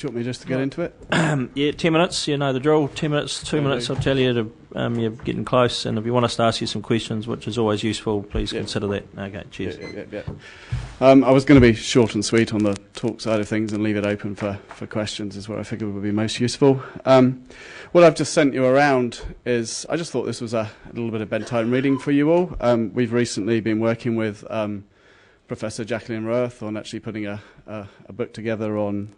you want me just to get into it? Yeah, 10 minutes, you know the drill. 10 minutes, 2 minutes, I'll tell you to, you're getting close, and if you want us to ask you some questions, which is always useful, please consider that. Okay, cheers. Yeah. I was going to be short and sweet on the talk side of things and leave it open for questions is what I figured would be most useful. What I've just sent you around is, I just thought this was a little bit of bedtime reading for you all. We've recently been working with Professor Jacqueline Roerth on actually putting a book together on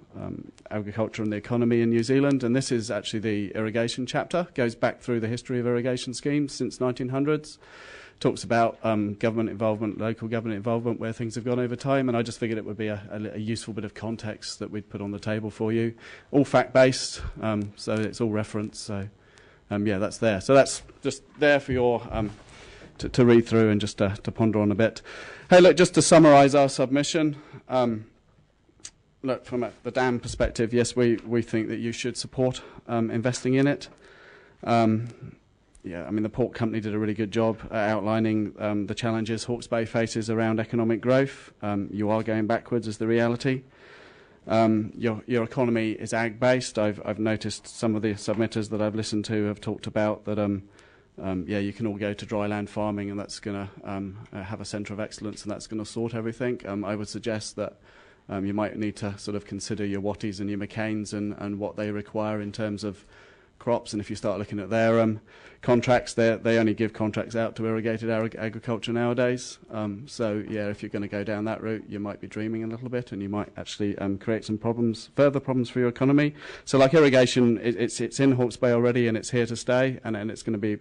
agriculture and the economy in New Zealand, and this is actually the irrigation chapter. Goes back through the history of irrigation schemes since 1900s. Talks about government involvement, local government involvement, where things have gone over time, and I just figured it would be a useful bit of context that we'd put on the table for you. All fact-based, so it's all referenced, so yeah, that's there. So that's just there for your to read through and just to ponder on a bit. Hey, look, just to summarise our submission, look, from the dam perspective, yes, we think that you should support investing in it. Yeah, I mean, the port company did a really good job outlining the challenges Hawke's Bay faces around economic growth. You are going backwards is the reality. Your economy is ag-based. I've noticed some of the submitters that I've listened to have talked about that yeah, you can all go to dryland farming and that's going to have a centre of excellence and that's going to sort everything. I would suggest that you might need to sort of consider your Watties and your McCains and what they require in terms of crops. And if you start looking at their contracts, they only give contracts out to irrigated agriculture nowadays. So, yeah, if you're going to go down that route, you might be dreaming a little bit and you might actually create some problems, further problems for your economy. So, like irrigation, it's in Hawke's Bay already and it's here to stay, and it's going to be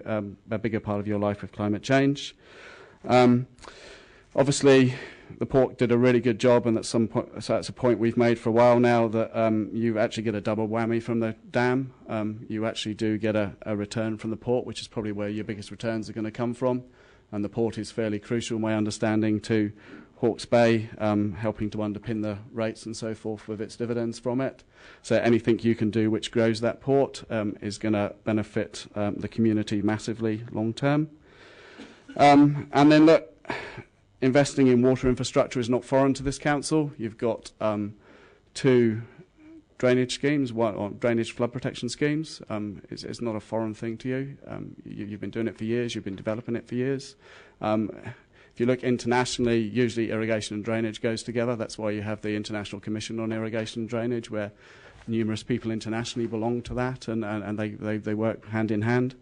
a bigger part of your life with climate change. Obviously, the port did a really good job, and so that's a point we've made for a while now, that you actually get a double whammy from the dam. You actually do get a return from the port, which is probably where your biggest returns are going to come from. And the port is fairly crucial, my understanding, to Hawke's Bay, helping to underpin the rates and so forth with its dividends from it. So anything you can do which grows that port is going to benefit the community massively long term. And then look, investing in water infrastructure is not foreign to this council. You've got 2 drainage schemes, one on drainage flood protection schemes. It's not a foreign thing to you. You've been doing it for years. You've been developing it for years. If you look internationally, usually irrigation and drainage goes together. That's why you have the International Commission on Irrigation and Drainage, where numerous people internationally belong to that, and they work hand in hand.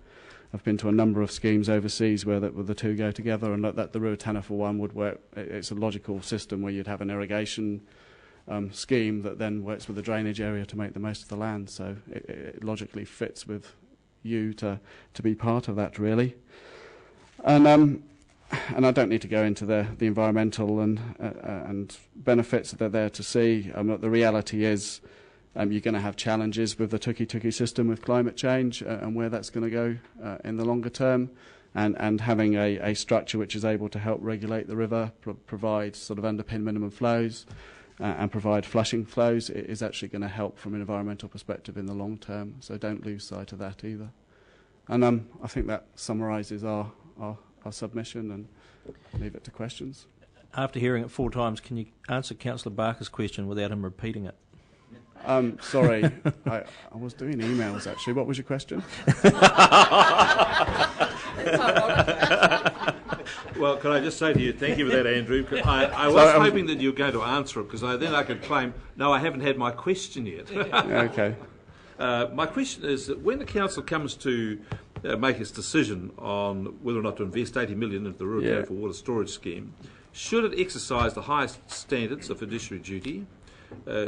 I've been to a number of schemes overseas where the two go together, and that the Ruatana for one would work. It's a logical system where you'd have an irrigation scheme that then works with the drainage area to make the most of the land. So it logically fits with you to be part of that, really. And I don't need to go into the environmental and benefits that are there to see. The reality is, you're going to have challenges with the tuki-tuki system with climate change and where that's going to go in the longer term, and having a structure which is able to help regulate the river, provide sort of underpin minimum flows and provide flushing flows is actually going to help from an environmental perspective in the long term. So don't lose sight of that either. And I think that summarises our submission, and leave it to questions. After hearing it 4 times, can you answer Councillor Barker's question without him repeating it? Sorry, I was doing emails actually. What was your question? Well, can I just say to you, thank you for that, Andrew. I was hoping that you were going to answer it, because then I could claim, no, I haven't had my question yet. Okay. My question is that when the council comes to make its decision on whether or not to invest $80 million into the Ruatana for water storage scheme, should it exercise the highest standards of fiduciary duty?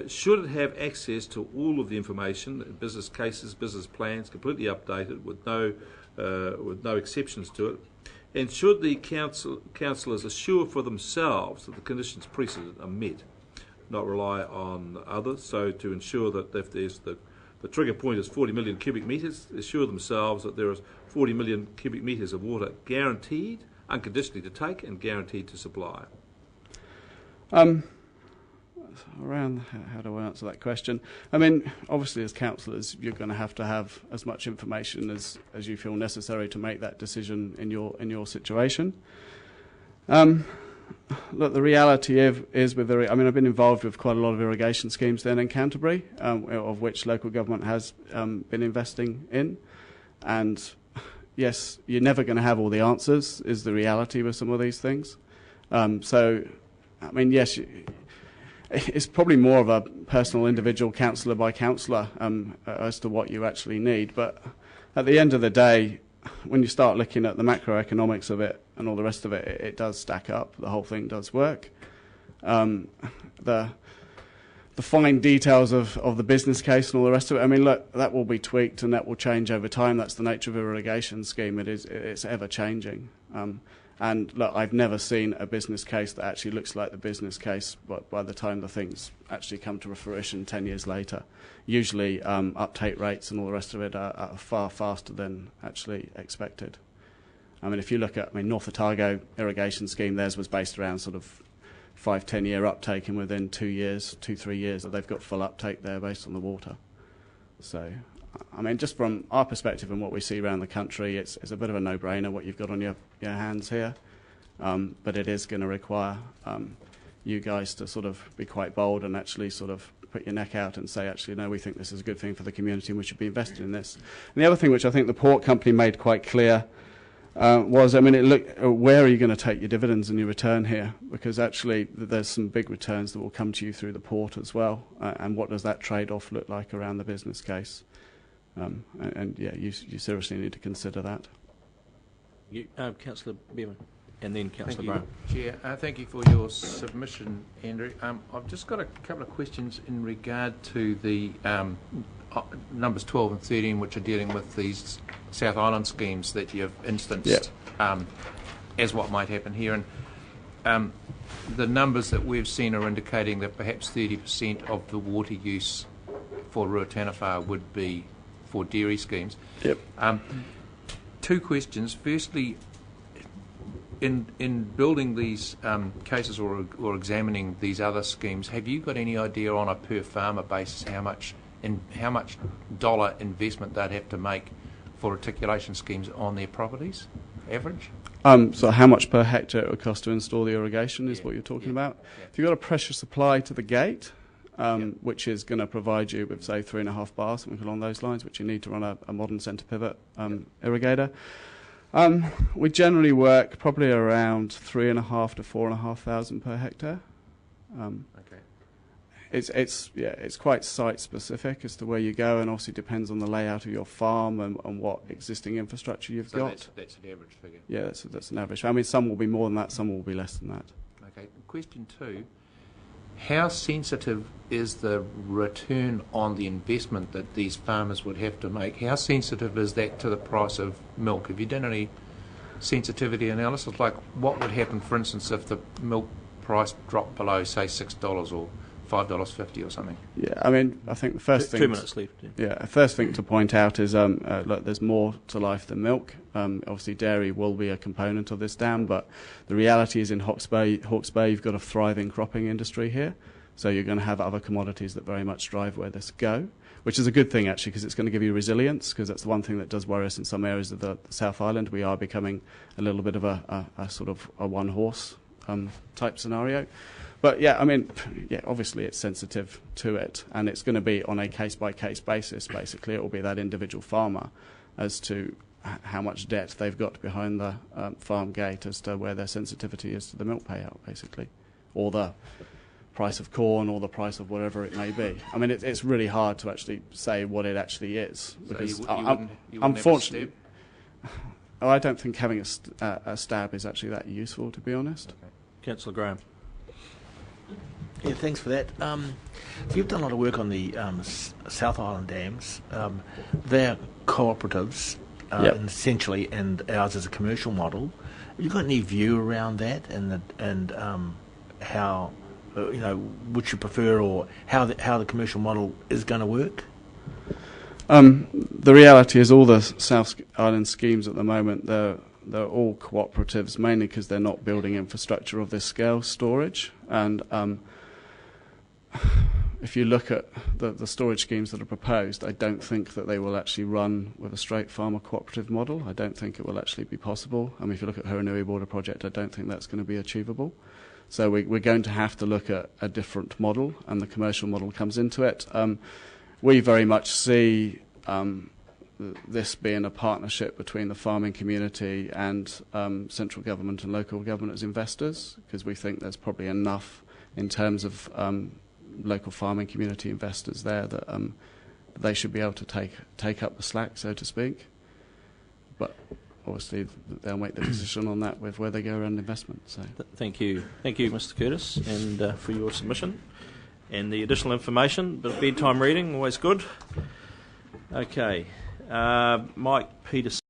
Should it have access to all of the information, business cases, business plans, completely updated with no exceptions to it? And should the councillors assure for themselves that the conditions precedent are met, not rely on others? So to ensure that if there's the trigger point is 40 million cubic metres, assure themselves that there is 40 million cubic metres of water guaranteed, unconditionally to take, and guaranteed to supply. Around how do I answer that question? I mean, obviously as councillors you're going to have as much information as you feel necessary to make that decision in your situation. look, the reality is with I mean, I've been involved with quite a lot of irrigation schemes down in Canterbury, of which local government has been investing in. And yes, you're never going to have all the answers, is the reality with some of these things. So, I mean, yes, it's probably more of a personal, individual, councillor by councillor as to what you actually need. But at the end of the day, when you start looking at the macroeconomics of it and all the rest of it, it does stack up. The whole thing does work. The fine details of the business case and all the rest of it, I mean, look, that will be tweaked and that will change over time. That's the nature of an irrigation scheme. It's ever changing. And look, I've never seen a business case that actually looks like the business case by the time the things actually come to fruition 10 years later. Usually uptake rates and all the rest of it are far faster than actually expected. I mean, if you look at, North Otago irrigation scheme, theirs was based around sort of 5-10 year uptake, and within 2-3 years, they've got full uptake there based on the water. So, I mean, just from our perspective and what we see around the country, it's a bit of a no-brainer what you've got on your hands here. But it is going to require you guys to sort of be quite bold and actually sort of put your neck out and say, actually, no, we think this is a good thing for the community and we should be invested in this. And the other thing which I think the port company made quite clear was, I mean, where are you going to take your dividends and your return here? Because actually there's some big returns that will come to you through the port as well. And what does that trade-off look like around the business case? And yeah, you seriously need to consider that. Councillor Bevan, and then Councillor Brown. Chair, thank you for your submission, Andrew. I've just got a couple of questions in regard to the numbers 12 and 13, which are dealing with these South Island schemes that you've instanced as what might happen here. And the numbers that we've seen are indicating that perhaps 30% of the water use for Ruataniwha would be for dairy schemes. Yep. Two questions. Firstly, in building these cases or examining these other schemes, have you got any idea on a per farmer basis how much dollar investment they'd have to make for reticulation schemes on their properties, average? So how much per hectare it would cost to install the irrigation is what you're talking about. Yeah. If you've got a pressure supply to the gate, which is going to provide you with, say, 3.5 bars, something along those lines, which you need to run a modern centre pivot irrigator. We generally work probably around 3,500 to 4,500 per hectare. Okay. It's quite site specific as to where you go, and obviously depends on the layout of your farm and what existing infrastructure you've got. That's an average figure. Yeah, that's an average. I mean, some will be more than that, some will be less than that. Okay. Question 2. How sensitive is the return on the investment that these farmers would have to make? How sensitive is that to the price of milk? Have you done any sensitivity analysis? Like what would happen, for instance, if the milk price dropped below, say, $6 or $5.50 or something? Yeah, I mean, I think the first thing... 2 minutes left. Yeah, first thing to point out is, look, there's more to life than milk. Obviously, dairy will be a component of this dam, but the reality is in Hawke's Bay, you've got a thriving cropping industry here, so you're going to have other commodities that very much drive where this go, which is a good thing, actually, because it's going to give you resilience, because that's the one thing that does worry us in some areas of the South Island. We are becoming a little bit of a sort of a one-horse type scenario. But yeah, I mean, yeah, obviously it's sensitive to it, and it's going to be on a case-by-case basis, basically. It will be that individual farmer as to how much debt they've got behind the farm gate as to where their sensitivity is to the milk payout, basically, or the price of corn or the price of whatever it may be. I mean, it's really hard to actually say what it actually is. Because so you wouldn't unfortunately, I don't think having a stab is actually that useful, to be honest. Okay. Councillor Graham. Yeah, thanks for that. So you've done a lot of work on the South Island dams. They're cooperatives, essentially, and ours is a commercial model. Have you got any view around that, and how, which you prefer, or how the commercial model is going to work? The reality is all the South Island schemes at the moment, they're all cooperatives, mainly because they're not building infrastructure of this scale storage, and if you look at the storage schemes that are proposed, I don't think that they will actually run with a straight farmer cooperative model. I don't think it will actually be possible. I mean, if you look at Huranui Water Project, I don't think that's going to be achievable. So we're going to have to look at a different model, and the commercial model comes into it. We very much see this being a partnership between the farming community and central government and local government as investors, because we think there's probably enough in terms of local farming community investors there that they should be able to take up the slack, so to speak. But obviously they'll make the decision on that with where they go around investment. So Thank you, Mr. Curtis, and for your submission and the additional information. But bedtime reading, always good. Okay, Mike Peterson.